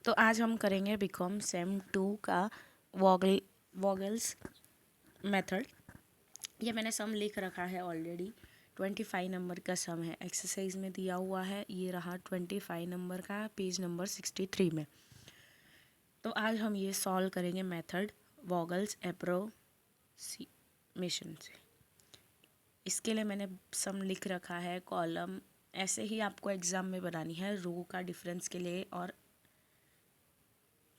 तो आज हम करेंगे बीकॉम सेम 2 का वॉगल्स मेथड। ये मैंने सम लिख रखा है ऑलरेडी। 25 नंबर का सम है, एक्सरसाइज में दिया हुआ है। ये रहा 25 नंबर का, पेज नंबर 63 में। तो आज हम ये सॉल्व करेंगे मेथड वॉगल्स एप्रोक्सीमेशन से। इसके लिए मैंने सम लिख रखा है। कॉलम ऐसे ही आपको एग्ज़ाम में बनानी है, रो का डिफरेंस के लिए और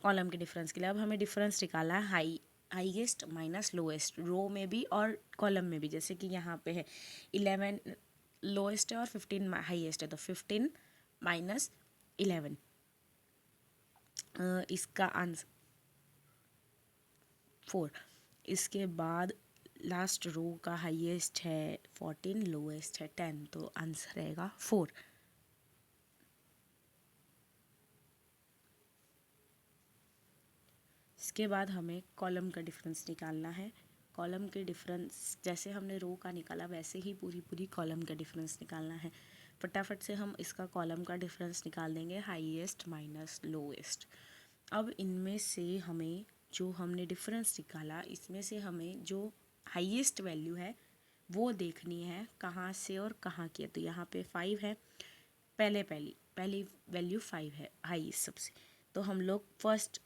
कॉलम के डिफरेंस के लिए। अब हमें डिफरेंस निकालना है हाईएस्ट माइनस लोएस्ट, रो में भी और कॉलम में भी। जैसे कि यहाँ पे है 11 लोएस्ट है और 15 हाईएस्ट है, तो 15 माइनस 11 इसका आंसर 4। इसके बाद लास्ट रो का हाईएस्ट है 14, लोएस्ट है 10, तो आंसर रहेगा 4। इसके बाद हमें कॉलम का डिफरेंस निकालना है। कॉलम के डिफरेंस जैसे हमने रो का निकाला वैसे ही पूरी कॉलम का डिफरेंस निकालना है। फटाफट से हम इसका कॉलम का डिफरेंस निकाल देंगे, हाईएस्ट माइनस लोएस्ट। अब इनमें से हमें जो हमने डिफरेंस निकाला, इसमें से हमें जो हाईएस्ट वैल्यू है वो देखनी है कहाँ से और कहाँ की है। तो यहाँ पे 5 है, पहली वैल्यू 5 है हाईएस्ट सबसे। तो हम लोग फर्स्ट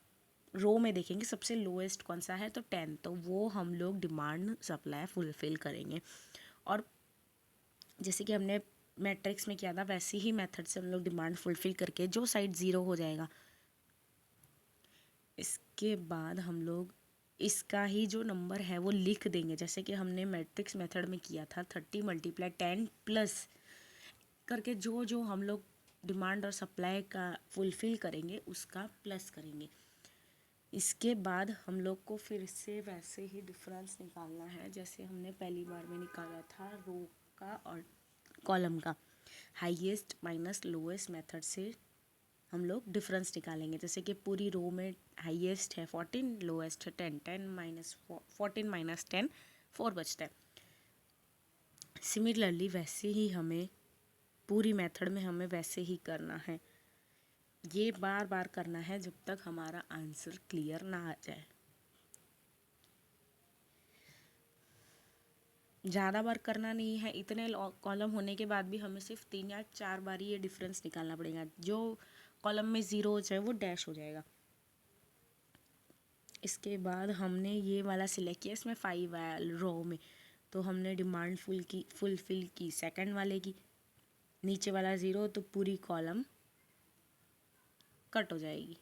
रो में देखेंगे सबसे लोएस्ट कौन सा है, तो 10, तो वो हम लोग डिमांड सप्लाई फुलफिल करेंगे। और जैसे कि हमने मैट्रिक्स में किया था वैसे ही मेथड से हम लोग डिमांड फुलफिल करके जो साइड 0 हो जाएगा, इसके बाद हम लोग इसका ही जो नंबर है वो लिख देंगे। जैसे कि हमने मैट्रिक्स मेथड में किया था 30 मल्टीप्लाई 10 प्लस करके जो जो हम लोग डिमांड और सप्लाई का फुलफिल करेंगे उसका प्लस करेंगे। इसके बाद हम लोग को फिर से वैसे ही डिफरेंस निकालना है जैसे हमने पहली बार में निकाला था रो का और कॉलम का। हाईएस्ट माइनस लोएस्ट मेथड से हम लोग डिफरेंस निकालेंगे। जैसे कि पूरी रो में हाईएस्ट है 14, लोएस्ट है 10, 10 माइनस 14 माइनस 10 4 बचता है। सिमिलरली वैसे ही हमें पूरी मेथड में हमें वैसे ही करना है। ये बार बार करना है जब तक हमारा आंसर क्लियर ना आ जाए। ज़्यादा बार करना नहीं है। इतने कॉलम होने के बाद भी हमें सिर्फ 3 या 4 बार ही ये डिफरेंस निकालना पड़ेगा। जो कॉलम में 0 हो जाए वो डैश हो जाएगा। इसके बाद हमने ये वाला सिलेक्ट किया, इसमें 5 आया रो में, तो हमने डिमांड फुलफिल की सेकंड वाले की। नीचे वाला 0 तो पूरी कॉलम कट हो जाएगी।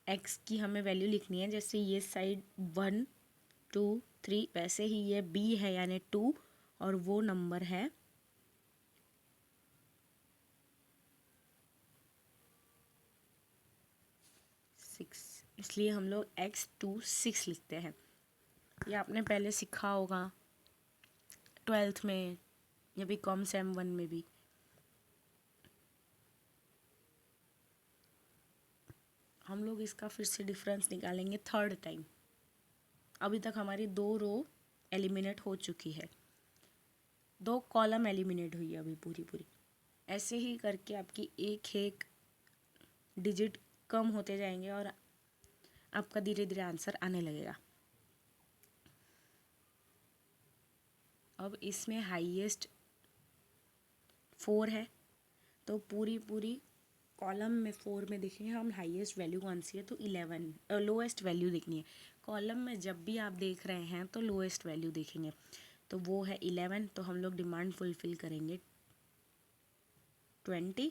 एक्स की हमें वैल्यू लिखनी है। जैसे ये साइड 1 2 3, वैसे ही ये बी है यानी 2 और वो नंबर है 6, इसलिए हम लोग x2 6 लिखते हैं। ये आपने पहले सीखा होगा 12th में या बीकॉम सेम 1 में भी। हम लोग इसका फिर से डिफरेंस निकालेंगे थर्ड टाइम। अभी तक हमारी 2 रो एलिमिनेट हो चुकी है, 2 कॉलम एलिमिनेट हुई है अभी पूरी। ऐसे ही करके आपकी एक एक डिजिट कम होते जाएंगे और आपका धीरे धीरे आंसर आने लगेगा। अब इसमें हाईएस्ट 4 है, तो पूरी कॉलम में 4 में देखेंगे हम हाईएस्ट वैल्यू कौन सी है, तो 11 लोएस्ट वैल्यू देखनी है। कॉलम में जब भी आप देख रहे हैं तो लोएस्ट वैल्यू देखेंगे, तो वो है 11, तो हम लोग डिमांड फुलफिल करेंगे 20।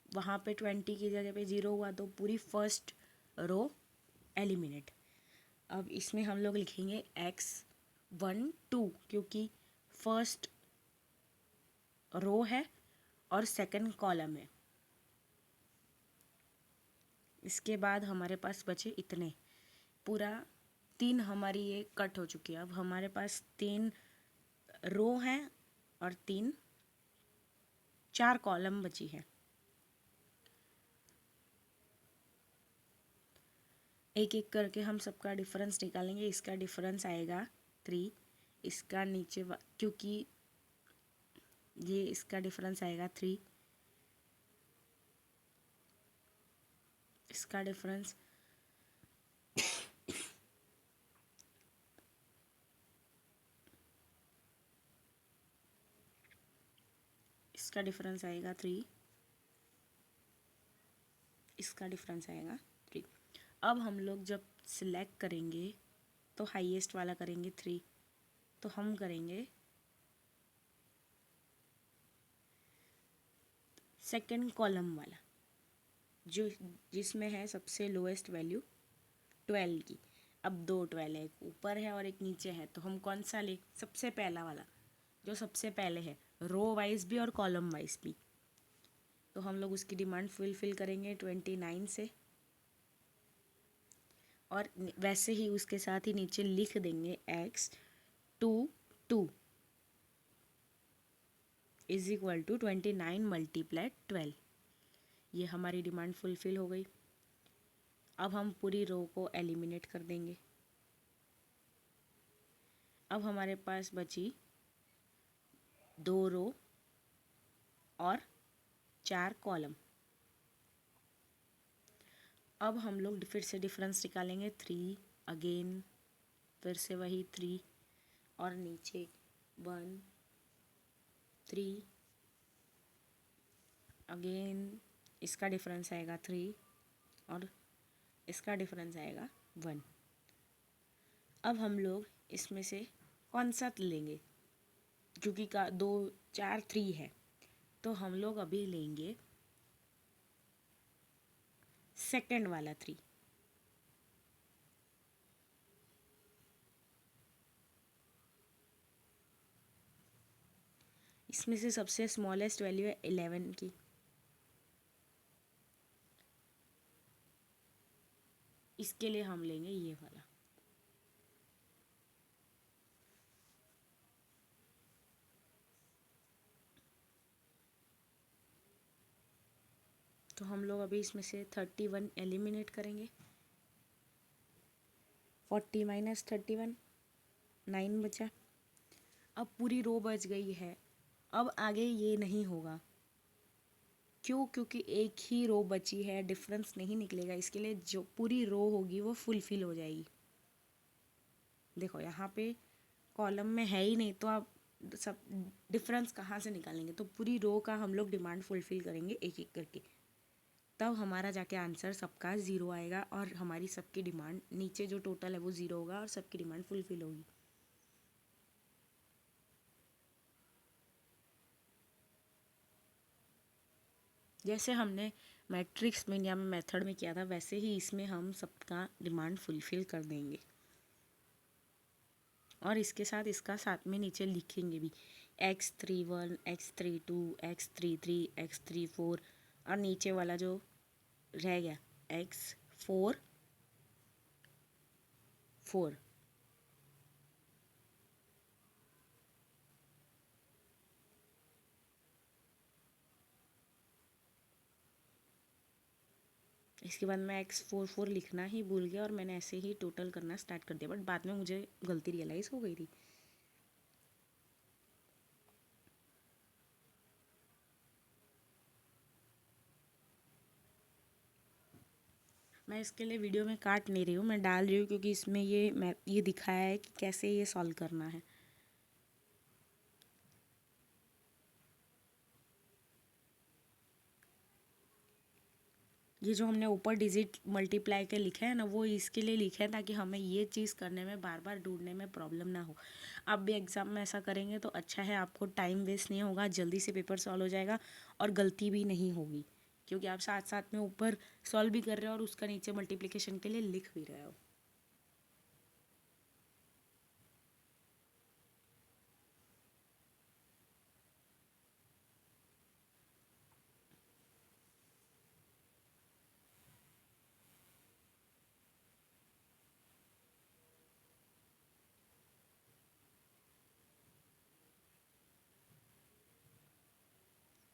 वहाँ पे 20 की जगह पे 0 हुआ तो पूरी फर्स्ट रो एलिमिनेट। अब इसमें हम लोग लिखेंगे x1 2, क्योंकि फर्स्ट रो है और सेकंड कॉलम है। इसके बाद हमारे पास बचे इतने, पूरा 3 हमारी ये कट हो चुकी है। अब हमारे पास 3 रो हैं और 4 कॉलम बची है। एक एक करके हम सबका डिफरेंस निकालेंगे। इसका डिफरेंस आएगा 3, इसका नीचे क्योंकि ये इसका डिफरेंस आएगा 3, इसका डिफरेंस इसका डिफरेंस आएगा 3, इसका डिफरेंस आएगा 3। अब हम लोग जब सिलेक्ट करेंगे तो हाईएस्ट वाला करेंगे 3, तो हम करेंगे सेकंड कॉलम वाला जो जिसमें है सबसे लोएस्ट वैल्यू 12 की। अब 2 12 है, एक ऊपर है और एक नीचे है, तो हम कौन सा ले, सबसे पहला वाला जो सबसे पहले है, रो वाइज भी और कॉलम वाइज भी। तो हम लोग उसकी डिमांड फुलफिल करेंगे 29 से, और वैसे ही उसके साथ ही नीचे लिख देंगे x 2 2 is equal to 29 multiply 12। ये हमारी डिमांड फुलफिल हो गई। अब हम पूरी रो को एलिमिनेट कर देंगे। अब हमारे पास बची 2 रो और 4 कॉलम। अब हम लोग फिर से डिफरेंस निकालेंगे 3 अगेन, फिर से वही 3 और नीचे 1 3 अगेन, इसका डिफरेंस आएगा 3 और इसका डिफरेंस आएगा 1। अब हम लोग इसमें से कौन सा लेंगे, क्योंकि का 2 4 3 है, तो हम लोग अभी लेंगे सेकंड वाला 3। इसमें से सबसे स्मॉलेस्ट वैल्यू है 11 की, इसके लिए हम लेंगे ये वाला। तो हम लोग अभी इसमें से 31 एलिमिनेट करेंगे। 40 माइनस 31 9 बचा। अब पूरी रो बच गई है। अब आगे ये नहीं होगा, क्यों? क्योंकि एक ही रो बची है, डिफरेंस नहीं निकलेगा। इसके लिए जो पूरी रो होगी वो फुलफिल हो जाएगी। देखो यहाँ पे कॉलम में है ही नहीं, तो आप सब डिफरेंस कहाँ से निकालेंगे? तो पूरी रो का हम लोग डिमांड फुलफिल करेंगे एक एक करके, तब हमारा जाके आंसर सबका 0 आएगा और हमारी सबकी डिमांड नीचे जो टोटल है वो 0 होगा और सबकी डिमांड फुलफिल होगी। जैसे हमने मैट्रिक्स में या मेथड में किया था, वैसे ही इसमें हम सबका डिमांड फुलफिल कर देंगे। और इसके साथ इसका साथ में नीचे लिखेंगे भी x31 x32 x33 x34, और नीचे वाला जो रह गया x4 4। इसके बाद मैं x44 लिखना ही भूल गया और मैंने ऐसे ही टोटल करना स्टार्ट कर दिया, बट बाद में मुझे गलती रियलाइज़ हो गई थी। मैं इसके लिए वीडियो में काट नहीं रही हूँ, मैं डाल रही हूँ क्योंकि इसमें ये दिखाया है कि कैसे ये सॉल्व करना है। ये जो हमने ऊपर डिजिट मल्टीप्लाई के लिखे हैं ना, वो इसके लिए लिखे हैं ताकि हमें ये चीज़ करने में बार बार ढूंढने में प्रॉब्लम ना हो। आप भी एग्ज़ाम में ऐसा करेंगे तो अच्छा है, आपको टाइम वेस्ट नहीं होगा, जल्दी से पेपर सॉल्व हो जाएगा और गलती भी नहीं होगी, क्योंकि आप साथ साथ में ऊपर सॉल्व भी कर रहे हो और उसका नीचे मल्टीप्लिकेशन के लिए लिख भी रहे हो।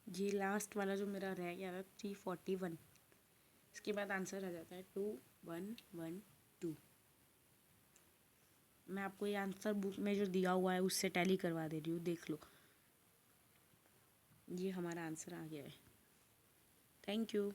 ये लास्ट वाला जो मेरा रह गया था 341, इसके बाद आंसर आ जाता है 2112। मैं आपको ये आंसर बुक में जो दिया हुआ है उससे टैली करवा दे रही हूँ, देख लो। ये हमारा आंसर आ गया है। Thank you.